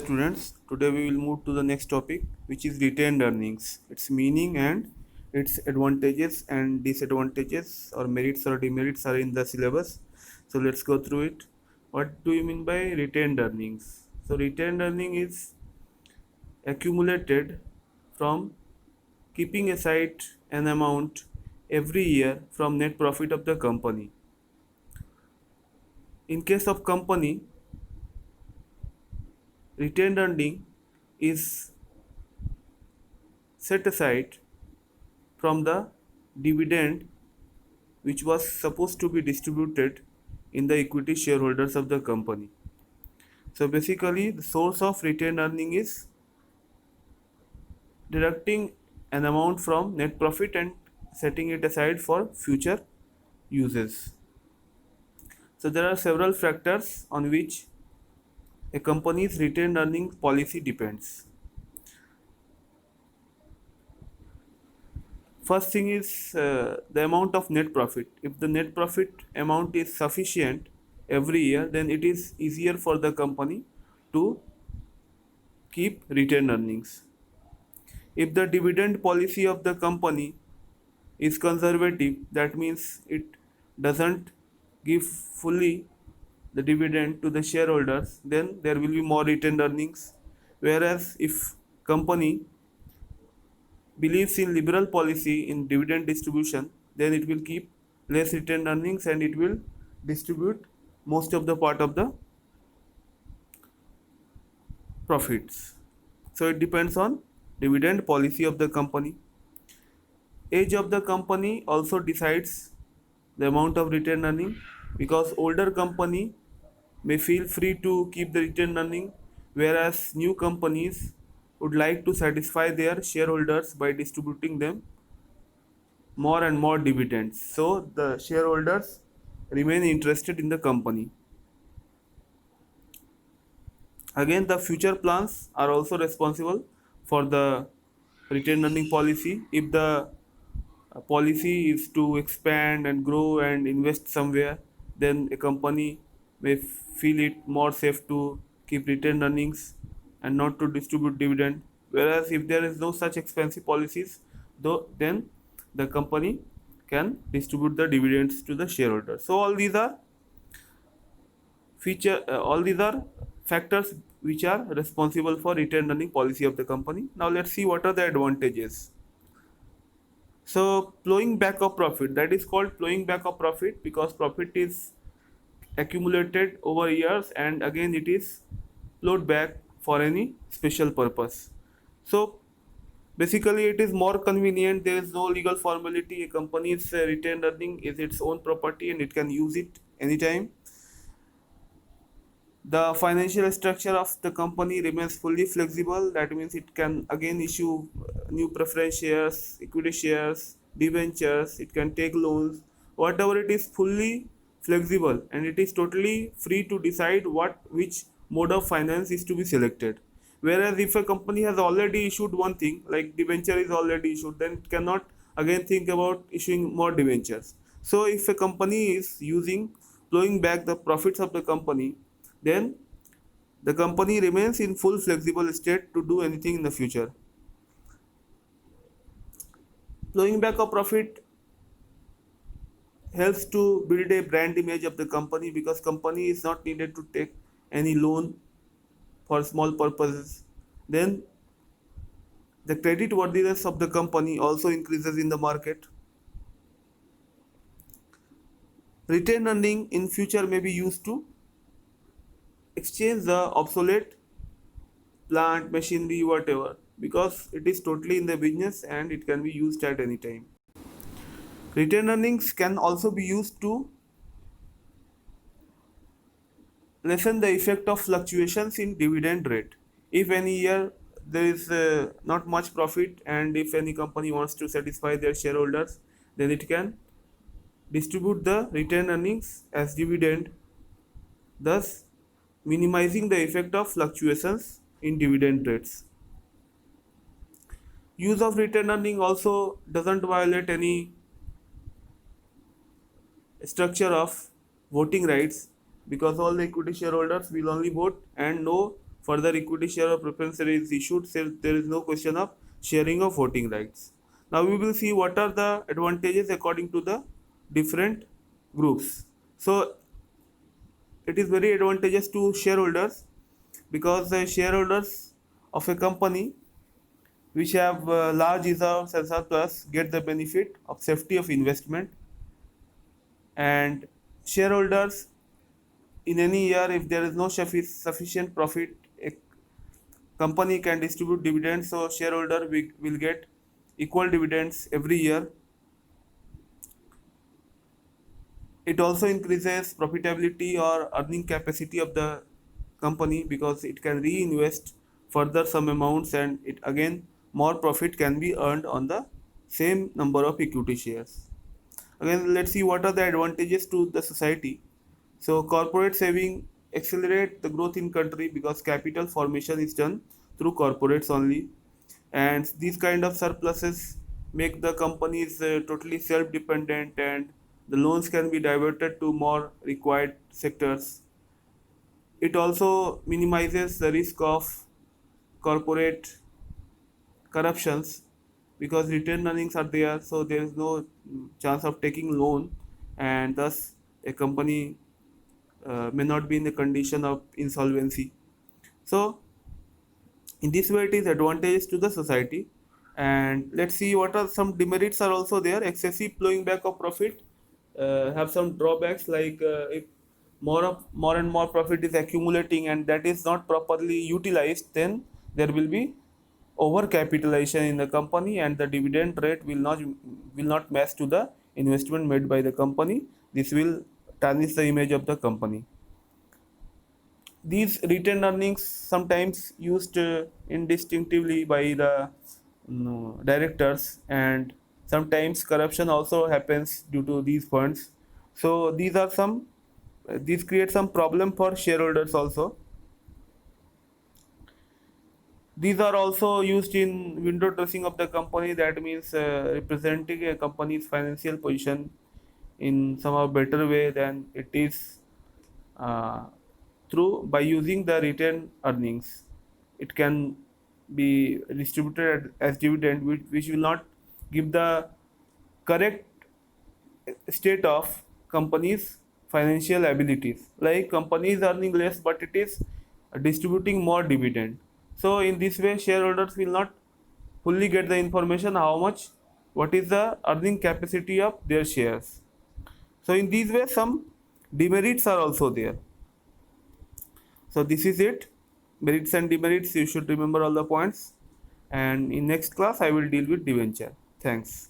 students, today we will move to the next topic, which is retained earnings, its meaning and its advantages and disadvantages, or merits or demerits are in the syllabus. So let's go through it. What do you mean by retained earnings? So retained earning is accumulated from keeping aside an amount every year from net profit of the company. In case of company, retained earning is set aside from the dividend which was supposed to be distributed in the equity shareholders of the company. So basically, the source of retained earning is deducting an amount from net profit and setting it aside for future uses. So there are several factors on which a company's retained earning policy depends. First thing is the amount of net profit. If the net profit amount is sufficient every year, then it is easier for the company to keep retained earnings. If the dividend policy of the company is conservative, that means it doesn't give fully the dividend to the shareholders, then there will be more retained earnings. Whereas if company believes in liberal policy in dividend distribution, then it will keep less retained earnings and it will distribute most of the part of the profits. So it depends on dividend policy of the company. Age of the company also decides the amount of retained earning, because older company may feel free to keep the retained earning, whereas new companies would like to satisfy their shareholders by distributing them more and more dividends. So the shareholders remain interested in the company. Again, the future plans are also responsible for the retained earning policy. If the policy is to expand and grow and invest somewhere, then a company may feel it more safe to keep retained earnings and not to distribute dividend. Whereas if there is no such expensive policies, then the company can distribute the dividends to the shareholders. So all these are factors which are responsible for retained earning policy of the company. Now let's see what are the advantages. So plowing back of profit, that is called plowing back of profit because profit is accumulated over years and again it is plowed back for any special purpose. So basically it is more convenient, there is no legal formality. A company's retained earning is its own property and it can use it anytime. The financial structure of the company remains fully flexible. That means it can again issue new preference shares, equity shares, debentures, it can take loans, whatever. It is fully flexible and it is totally free to decide which mode of finance is to be selected. Whereas if a company has already issued one thing, like debenture is already issued, then it cannot again think about issuing more debentures. So if a company is using plowing back the profits of the company, then the company remains in full flexible state to do anything in the future. Plowing back of profit helps to build a brand image of the company because company is not needed to take any loan for small purposes. Then the credit worthiness of the company also increases in the market. Retained earning in future may be used to exchange the obsolete plant, machinery, whatever, because it is totally in the business and it can be used at any time. Retained earnings can also be used to lessen the effect of fluctuations in dividend rate. If any year there is not much profit and if any company wants to satisfy their shareholders, then it can distribute the retained earnings as dividend, thus minimizing the effect of fluctuations in dividend rates. Use of retained earning also doesn't violate any structure of voting rights because all the equity shareholders will only vote and no further equity share or preference share is issued, so there is no question of sharing of voting rights. Now we will see what are the advantages according to the different groups. So it is very advantageous to shareholders because the shareholders of a company which have large reserves and surplus get the benefit of safety of investment, and shareholders in any year, if there is no sufficient profit, a company can distribute dividends, so shareholder will get equal dividends every year. It also increases profitability or earning capacity of the company because it can reinvest further some amounts, and it again more profit can be earned on the same number of equity shares. Again, let's see what are the advantages to the society. So corporate saving accelerate the growth in country because capital formation is done through corporates only, and these kind of surpluses make the companies totally self-dependent, and the loans can be diverted to more required sectors. It also minimizes the risk of corporate corruptions because return earnings are there, so there is no chance of taking loan, and thus a company may not be in the condition of insolvency. So in this way it is advantageous to the society. And let's see what are some demerits are also there. Excessive flowing back of profit have some drawbacks, like if more and more profit is accumulating and that is not properly utilized, then there will be over capitalization in the company and the dividend rate will not match to the investment made by the company. This will tarnish the image of the company. These retained earnings sometimes used indistinctively by the directors, and sometimes corruption also happens due to these funds. So these create some problem for shareholders also. These are also used in window dressing of the company. That means representing a company's financial position in some better way than it is, uh, through by using the retained earnings. It can be distributed as dividend, which will not give the correct state of company's financial abilities. Like company is earning less, but it is distributing more dividend. So in this way, shareholders will not fully get the information how much, what is the earning capacity of their shares. So in these ways, some demerits are also there. So this is it. Merits and demerits. You should remember all the points. And in next class, I will deal with debenture. Thanks.